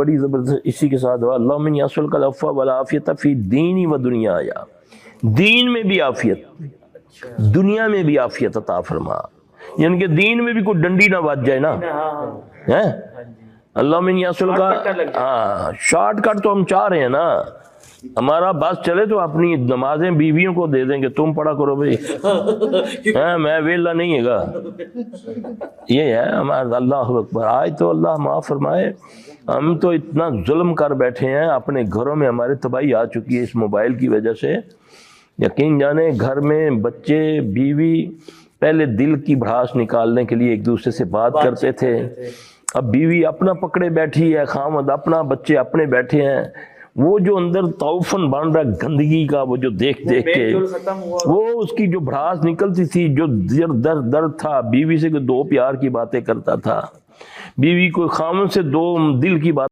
بڑی زبردست اسی کے ساتھ دعا، اللہم انی اسألک العفو والعافیۃ فی دینی و دنیایا، دین میں بھی عافیت، دنیا میں بھی عافیت عطا فرما، یعنی کہ دین میں بھی کوئی ڈنڈی نہ بج جائے نا، اللہم انی اسألک، شارٹ کٹ تو ہم چاہ رہے ہیں نا، ہمارا بس چلے تو اپنی نمازیں بیویوں کو دے دیں گے، تم پڑھا کرو بھائی، میں ویلا نہیں ہے گا، یہ ہے ہمارا۔ اللہ اکبر۔ آج تو اللہ معاف فرمائے، ہم تو اتنا ظلم کر بیٹھے ہیں، اپنے گھروں میں ہماری تباہی آ چکی ہے اس موبائل کی وجہ سے۔ یقین جانے گھر میں بچے بیوی پہلے دل کی بھڑاس نکالنے کے لیے ایک دوسرے سے بات کرتے تھے، اب بیوی اپنا پکڑے بیٹھی ہے، خامد اپنا، بچے اپنے بیٹھے ہیں، وہ جو اندر طوفان بن رہا گندگی کا، وہ جو دیکھ کے وہ اس کی جو بھڑاس نکلتی تھی، جو درد تھا، بیوی سے دو پیار کی باتیں کرتا تھا، بیوی کو خامد سے دو دل کی بات